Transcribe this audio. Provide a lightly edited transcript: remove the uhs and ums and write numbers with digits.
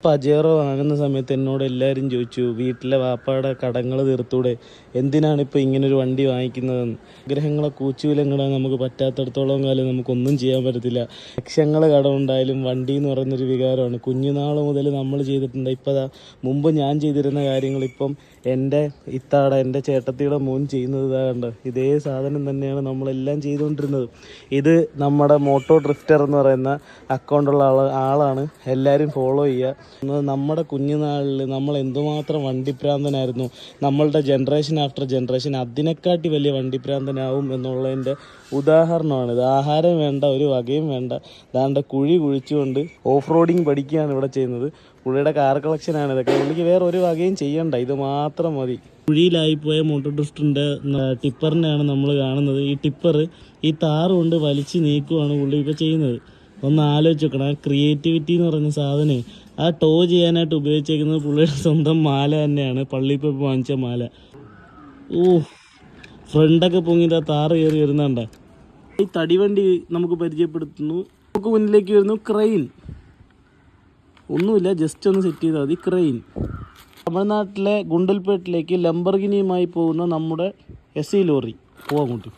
Pajero വാങ്ങുന്ന സമയത്ത് എന്നോട് എല്ലാവരും ചോദിച്ചു, വീട്ടിലെ വാപ്പയുടെ കടങ്ങൾ തീർത്തൂടെ, എന്തിനാണിപ്പോൾ ഇങ്ങനൊരു വണ്ടി വാങ്ങിക്കുന്നതെന്ന്. ആഗ്രഹങ്ങളെ കൂച്ചുവിലങ്ങിടാൻ നമുക്ക് പറ്റാത്തടത്തോളം കാലം നമുക്കൊന്നും ചെയ്യാൻ പറ്റത്തില്ല. ലക്ഷങ്ങൾ കടമുണ്ടായാലും വണ്ടി എന്ന് പറയുന്നൊരു വികാരമാണ്. കുഞ്ഞുനാൾ മുതൽ നമ്മൾ ചെയ്തിട്ടുണ്ട്. ഇപ്പോൾ മുമ്പ് ഞാൻ ചെയ്തിരുന്ന കാര്യങ്ങളിപ്പം എൻ്റെ എൻ്റെ ചേട്ടത്തിയുടെ മോൻ ചെയ്യുന്നത് കണ്ട് ഇതേ സാധനം തന്നെയാണ് നമ്മളെല്ലാം ചെയ്തുകൊണ്ടിരുന്നത്. ഇത് നമ്മുടെ മോട്ടോ ഡ്രിഫ്റ്റർ എന്ന് പറയുന്ന അക്കൗണ്ടുള്ള ആളാണ്. എല്ലാവരും ഫോളോ ചെയ്യുക. നമ്മുടെ കുഞ്ഞുനാളിൽ നമ്മൾ എന്തുമാത്രം വണ്ടിപ്രാന്തനായിരുന്നു. നമ്മളുടെ ജനറേഷൻ ആഫ്റ്റർ ജനറേഷൻ അതിനെക്കാട്ടി വലിയ വണ്ടിപ്രാന്തനാവും എന്നുള്ളതിൻ്റെ ഉദാഹരണമാണിത്. ആഹാരം വേണ്ട, ഒരു വകയും വേണ്ട, ദാണ്ട കുഴി കുഴിച്ചുകൊണ്ട് ഓഫ് റോഡിങ് പഠിക്കുകയാണ് ഇവിടെ ചെയ്യുന്നത്. പുള്ളിയുടെ കാർ കളക്ഷനാണ് ഇതൊക്കെ. പുള്ളിക്ക് വേറെ ഒരു വകയും ചെയ്യണ്ട, ഇത് മാത്രം മതി. കുഴിയിലായിപ്പോയ മോട്ടോ ഡ്രിഫ്റ്റിൻ്റെ ടിപ്പറിനെയാണ് നമ്മൾ കാണുന്നത്. ഈ ടിപ്പർ ഈ താറ് കൊണ്ട് വലിച്ച് നീക്കുവാണ് പുള്ളി ഇപ്പോൾ ചെയ്യുന്നത്. ഒന്ന് ആലോചിച്ച് നോക്കണം. ആ ക്രിയേറ്റിവിറ്റി എന്ന് പറയുന്ന സാധനം ആ ടോ ചെയ്യാനായിട്ട് ഉപയോഗിച്ചേക്കുന്നത് പുള്ളിയുടെ സ്വന്തം മാല തന്നെയാണ്, പള്ളിയിൽ പോയി വാങ്ങിച്ച മാല. ഫ്രണ്ടൊക്കെ പൊങ്ങിയിട്ട് ആ താറ് കയറി വരുന്നുണ്ട. ഈ തടിവണ്ടി നമുക്ക് പരിചയപ്പെടുത്തുന്നു. നമുക്ക് മുന്നിലേക്ക് വരുന്നു ക്രെയിൻ. ഒന്നുമില്ല, ജസ്റ്റ് ഒന്ന് സെറ്റ് ചെയ്താൽ മതി. ക്രെയിൻ തമിഴ്നാട്ടിലെ ഗുണ്ടൽപേട്ടിലേക്ക് ലംബർഗിനിയുമായി പോകുന്ന നമ്മുടെ SE ലോറി. പോവാൻ കൂട്ടി